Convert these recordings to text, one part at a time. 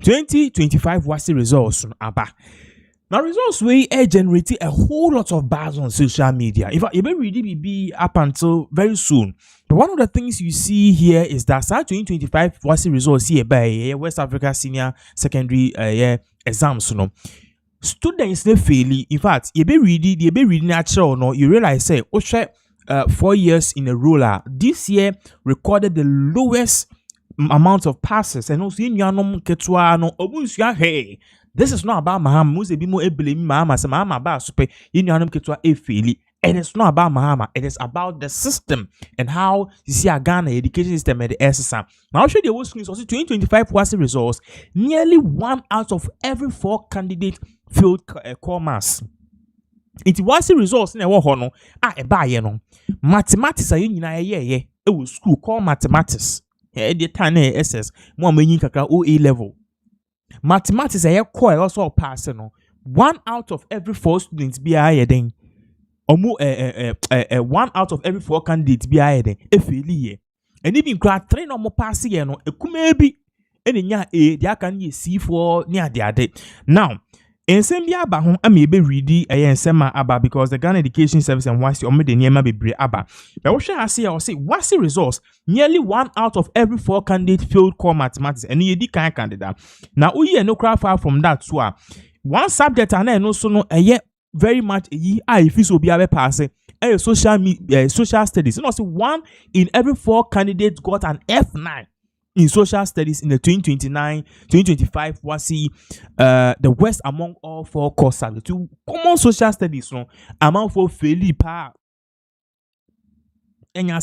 2025 WASSCE results aba. Now results we generate a whole lot of buzz on social media. In fact, you may really be up until very soon. But one of the things you see here is that 2025 WASSCE results here by West Africa Senior Secondary exams. Students they fail. In fact, you be reading natural. No, you realize say 4 years in a row. This year recorded the lowest amount of passes, and also in yanom ketwa no obunsua hey. This is not about Mahama. Must be more blame Mahama. Say Mahama about super in yanom ketwa e faili. And it's not about Mahama. It is about the system and how you see a Ghana education system at the SSM. Now I'll show you the screens. Also 2025 WASSCE results. Nearly 1 out of every 4 candidates failed core maths. It WASSCE results in a war no mathematics are it was school called mathematics. The time SS more meaning kakra OA level. Mathematics are core also pass no. 1 out of every 4 students be higher than 1 out of every 4 candidates be higher than a failure. And even grad 3 no more pass here no e kumebi any nya A they can ye C4 near the other. Now in same year aba ho amebe ready ensema aba because the Ghana Education Service and WASSCE omo de niema bebre aba. But what I say WASSCE results nearly 1 out of every 4 candidates failed core mathematics and you di kind candidate. Now we no cry far from that so one subject and no so no very much if you so be able pass social studies. You know, see 1 in every 4 candidates got an F9 in social studies in the 2025 WASSCE, the worst among all 4 course subjects. To common social studies, no amount for fairly pa. Now,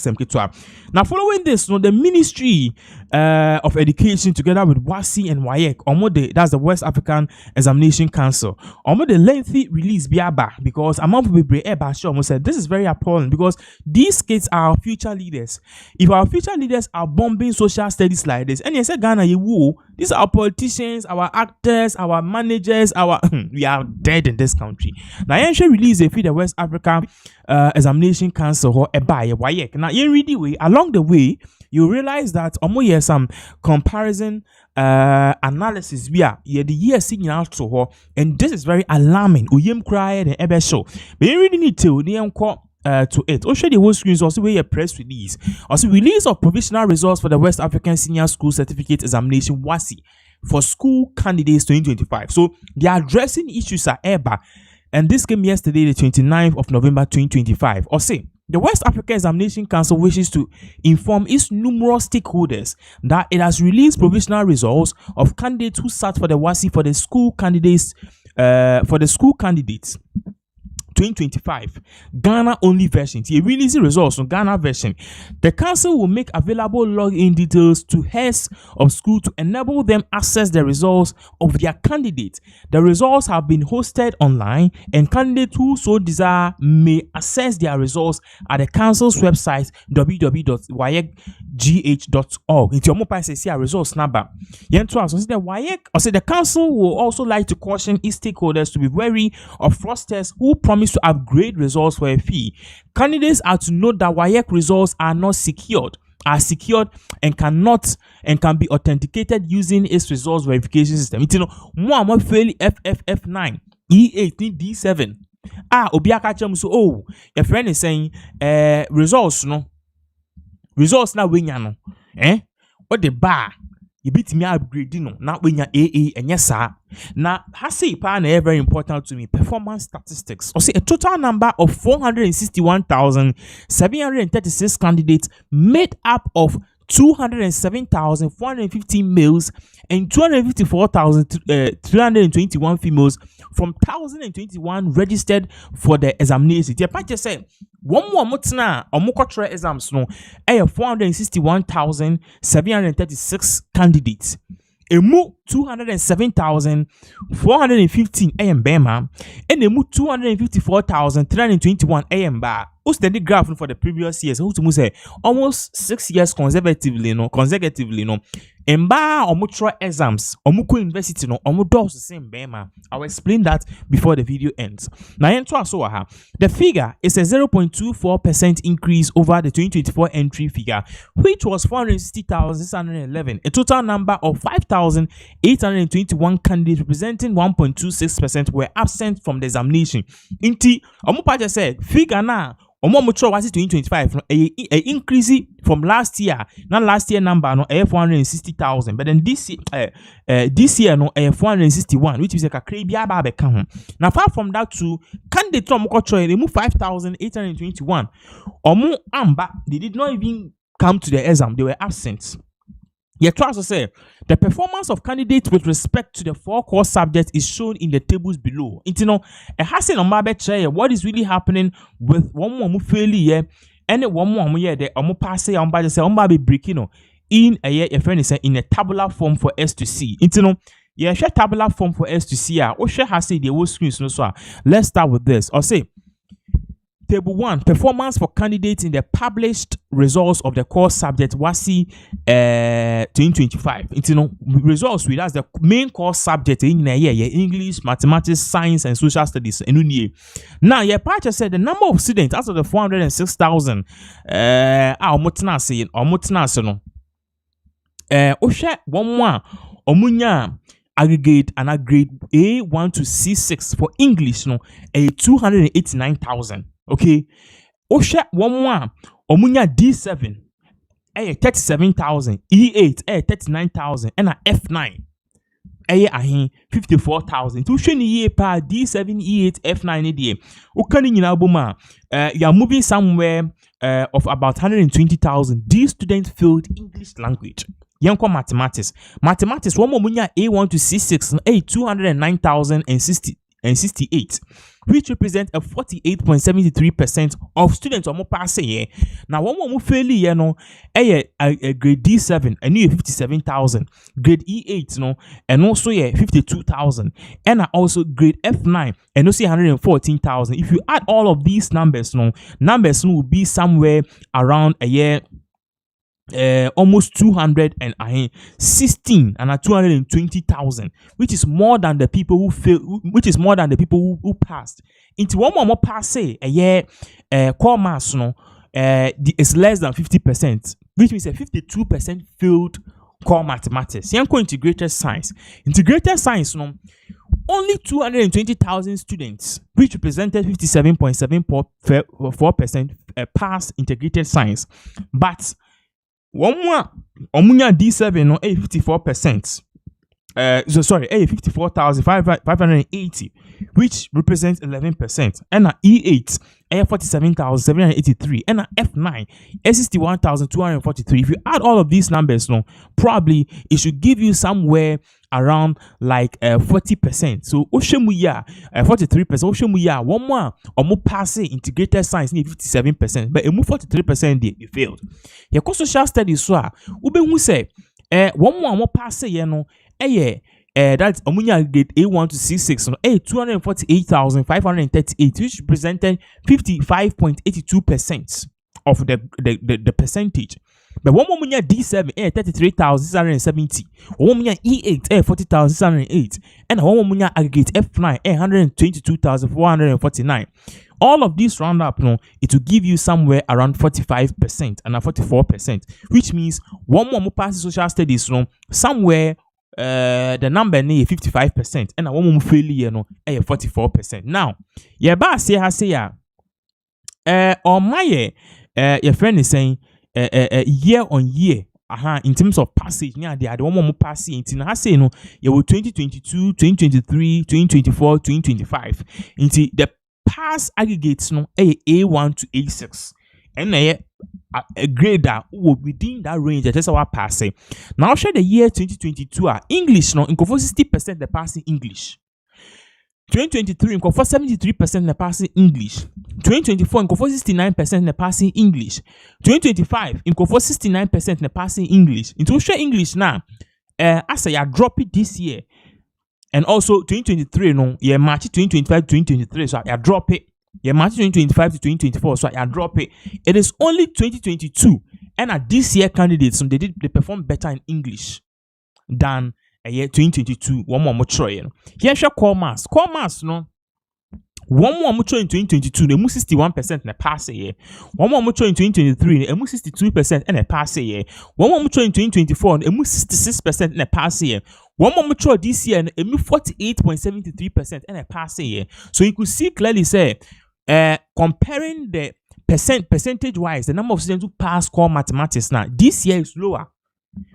following this, the Ministry of Education, together with WASSCE and WAEC, that's the West African Examination Council, the lengthy release biaba because among people said this is very appalling because these kids are our future leaders. If our future leaders are bombing social studies like this, and you say Ghana, these are our politicians, our actors, our managers, we are dead in this country. Now, I should release the West African Examination Council or WAEC. Now, you read the way along the way, you realize that some comparison analysis we are the year seen out to her, and this is very alarming. Uyem cried and ever show. But you really need to it. Also, the whole screens also a press release. Also, release of provisional results for the West African Senior School Certificate Examination WASSCE for school candidates 2025. So they are addressing issues at EBA, and this came yesterday, the 29th of November 2025. Or say the West Africa Examination Council wishes to inform its numerous stakeholders that it has released provisional results of candidates who sat for the WASSCE for the school candidates 2025 Ghana only versions. He releases results on Ghana version. The council will make available login details to heads of school to enable them access the results of their candidates. The results have been hosted online, and candidates who so desire may access their results at the council's website www.waec.gh.org. Into your mobile say results number. The council will also like to caution its stakeholders to be wary of fraudsters who promise to upgrade results for a fee. Candidates are to note that WAEC results are secured and can be authenticated using its results verification system. It's more fairly FFF9 E18 D7. Obiaka so your friend is saying results now when what the bar you beat me upgrade not when you're AA and yes sir. Now has say very important to me, performance statistics. Or say a total number of 461,736 candidates made up of 207,415 males and 254,321 females from 1,021 registered for the examination. The party said one more mutna or mukotra exams no 461,736 candidates. Emu 207,415 AM Bema and emu 254,321 AM Ba. who study graph for the previous years, who to say almost 6 years consecutively, Emba omutra exams, omuko university no, omudos the same bema. I will explain that before the video ends. Now, the figure is a 0.24% increase over the 2024 entry figure, which was 460,611. A total number of 5,821 candidates representing 1.26% were absent from the examination. Inti, omupaja said, figure na. Omomucho was 2025 a increase from last year. Now last year number no 460,000, but then this year no 461, which is a crazy ababe count. Now far from that to candidate omukocho they move 5,821. Omu amba they did not even come to the exam, they were absent. Yet to also say the performance of candidates with respect to the 4 core subjects is shown in the tables below. It a hasen on what is really happening with one more failure and one more year the pass on by the breaking in a year friend is in a tabular form for us to see. Yeah, share tabular form for us to see. Or share has say the whole screen so. Let's start with this. Or say Table 1, performance for candidates in the published results of the core subject WASSCE 2025. Results with that's the main core subject in a year, English, mathematics, science, and social studies. Now, your partner said the number of students out of the 406,000 aggregate and a grade A1 to C6 for English, a 289,000. Okay, Osha 1 Omunya D7 37,000, E8 39,000, and a F9 54,000. To show you pa D7, E8, F9 day. Ukani in albuma, you are moving somewhere of about 120,000. These students failed English language. Yanko mathematics. Mathematics, one Omunya A1 to C6, 209,068. Which represent a 48.73% of students or more passing. Now, one more fairly, a grade D7, and you 57,000, grade E8, and also 52,000, and also grade F9, and also 114,000. If you add all of these numbers, numbers will be somewhere around a year. Almost 216 and 220,000, which is more than the people who failed, which is more than the people who passed. Into one more pass a year, core mass is less than 50%, which means a 52% failed core mathematics. Yanko integrated science. Integrated science, only 220,000 students, which represented 57.74% passed integrated science, but one more Omunya D7 54%. 54,580, which represents 11%. And E8 47,783, and F9 61,243. If you add all of these numbers, probably it should give you somewhere around like 40%. So Oshemuya 43%. Oshemuya one more passe integrated science 57%, but 43% they failed. Your social studies so ube who say one more passe that's Omunya grade A1 to C6 248,538, which represented 55.82% of the percentage. But one Omunya D7 33,670, one Omunya E8 40,608, and one Omunya aggregate F9 122,449. All of these round up, it will give you somewhere around 45% and 44%, which means one more passes social studies, somewhere the number is 55%, and a woman failure 44%. Now, your boss say or my your friend is saying year on year, in terms of passage, they are the one more passing. In I say you will 2022, 2023, 2024, 2025. Into the pass aggregates A1 to A6, and a grade that within that range that is our passing. Now share the year 2022 English in 60% the passing English. 2023 in 73% the passing English. 2024 in 69% the passing English. 2025 in 69% the passing English. Into share English now. As I drop it this year. And also 2023 March 2025 2023, so I drop it Yeah, March 2025 to 2024. So I drop it. It is only 2022. And at this year candidates, they perform better in English than a year 2022. One more try. Here's your core mass. Core mass, no. One more mutual in 2022, the 61% in a pass a year. One more mutual in 2023, the 62% in a pass a year. One more mutual in 2024, the 66% in a pass a year. One more mutual this year, the 48.73% in a pass a year. So you could see clearly say, comparing the percentage wise, the number of students who pass core mathematics now this year is lower,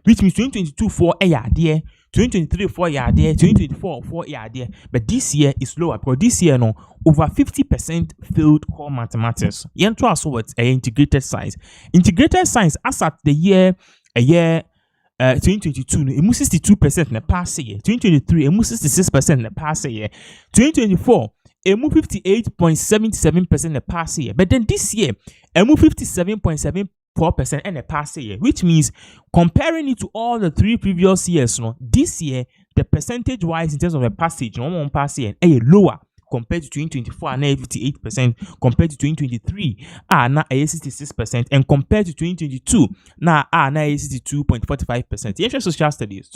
which means 2022 for a year there. 2023 4 year there, 2024 4 year there, but this year is lower because this year no over 50% failed core mathematics. Yen to us what integrated science. Integrated science as at the year 2022 no 62% in the past year. 2023 66% in the past year. 2024 58.77% in the past year. But then this year 57.74% in the past year, which means comparing it to all the 3 previous years, no, this year the percentage wise in terms of the passage, no one pass year, lower compared to 2024 and 58%, compared to 2023 now 66%, and compared to 2022 now 62.45%. Yes, social studies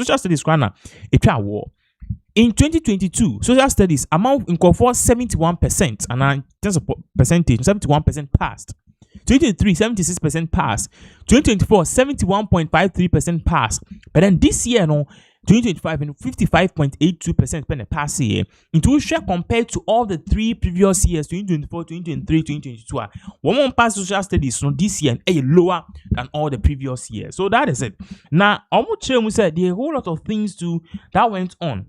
kwana etwa war. In 2022, social studies amount in 71%, and in terms of percentage, 71% passed. 2023, 76% passed. 2024, 71.53% passed. But then this year, no, 2025, 55.82% per pass year. Into share compared to all the 3 previous years, 2024, 2023, 2022. One pass social studies, so this year lower than all the previous years. So that is it. Now, we said there are a whole lot of things that went on.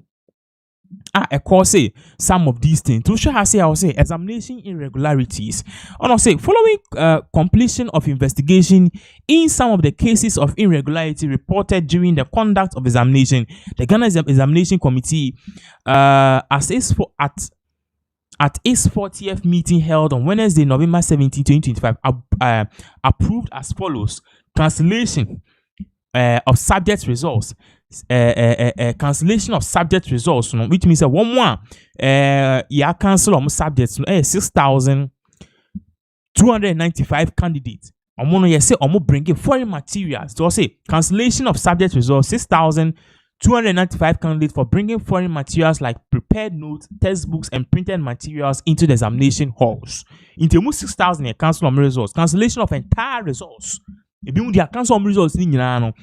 Of course, say some of these things. To show I will say examination irregularities. And I'll say following completion of investigation in some of the cases of irregularity reported during the conduct of examination, the Ghana Examination Committee, at its 40th meeting held on Wednesday, November 17, 2025, approved as follows: cancellation of subject results. Cancellation of subject results, which means that one more cancel on subjects 6,295 candidates. Say bringing foreign materials. So say cancellation of subject results 6,295 candidates for bringing foreign materials like prepared notes, textbooks, and printed materials into the examination halls. Into 6,000 cancel on results. Cancellation of entire results. If you cancel results in and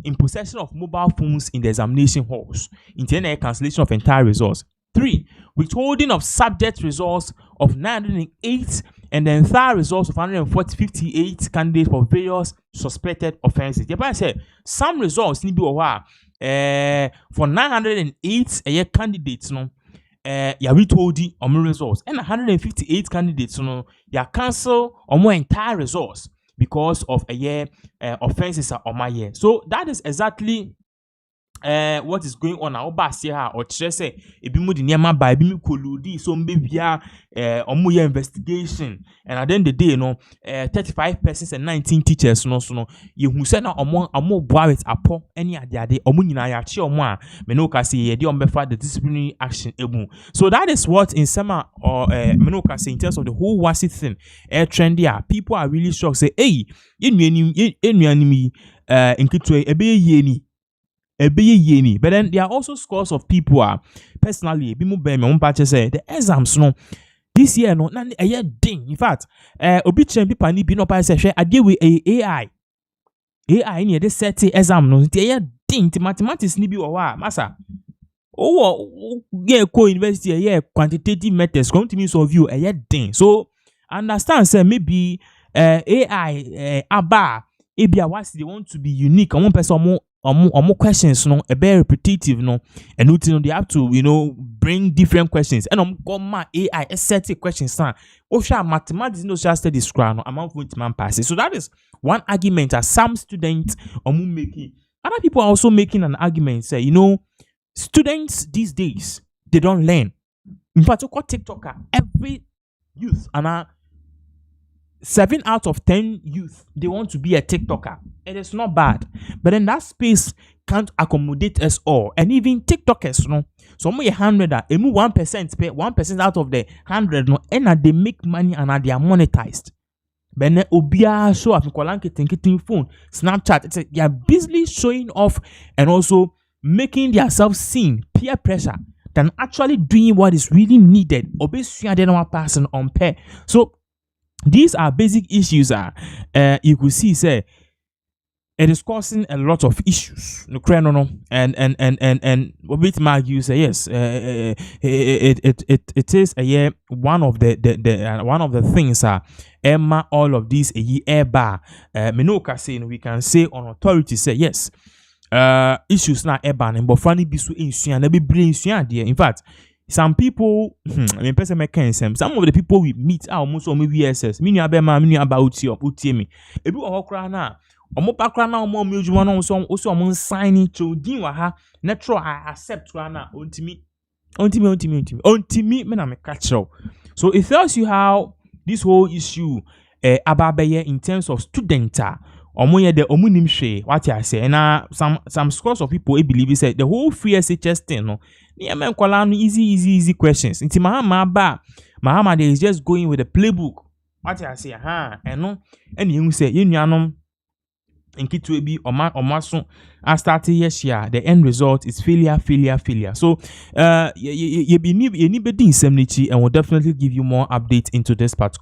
in possession of mobile phones in the examination halls, intended cancellation of entire results. 3. Withholding of subject results of 908 and the entire results of 158 candidates for various suspected offenses. The person said some results need be for 908 candidates, withholding on results, and 158 candidates, cancel on more entire results because of offenses on my year. So that is exactly what is going on now. Or say ebi mu di nyama ba ebi mu koludi so mbebia investigation, and at the end of the day 35 persons and 19 teachers no you who say na omo boa with apo any ade omo nyina ya che omo a me no ka say ye de ombefa the disciplinary action ebu. So that is what in summer or me no ka say in terms of the whole WASSCE thing trend here. People are really shocked, say hey enuanimi nkitwe ebe ye ni. But then there are also scores of people personally say the exams this year a year ding. In fact, obi people need be no say I deal with AI in the set exam the year ding mathematics ni bi wa masa university quantitative methods come to me solve you a year ding. So understand say maybe AI aba WASSCE they want to be unique. One person more questions a very repetitive and they have to bring different questions and my AI set questions mathematics social studies amount with man passes. So that is one argument that some students are making. Other people are also making an argument, say students these days they don't learn. In fact, TikToker, every youth and 7 out of 10 youth, they want to be a TikToker. It is not bad. But then that space can't accommodate us all. And even TikTokers, So mo 100 emu 1% pay 1% out of the 100 no and they make money and they are monetized. Bene obia show up in phone, Snapchat, it's they are busily showing off and also making themselves seen, peer pressure, than actually doing what is really needed. Obviously, I don't person on pair. So these are basic issues. You could see, say, it is causing a lot of issues. No, and what bit mag you say yes. It is one of the one of the things. Emma, all of these air bar. Menoka saying we can say on authority say yes. Issues na eban but funny be so in be brain there. In fact, some people I mean person make some of the people we meet are almost or maybe SS mini abema mini about you me ebi okra na omo pakra na omo mejuma no so omo sign to din wa ha natural I accept na ontimi me na me catch. So it tells you how this whole issue ababeye in terms of studenta omo the omunim hwe what I say na some scores of people believe say the whole free SHS thing no near men kwala no easy questions nti mahama they is just going with the playbook what I say and no and you say you nuanom nkitu ebi omaso I started yes year the end result is failure. So you be nsem and will definitely give you more updates into this part.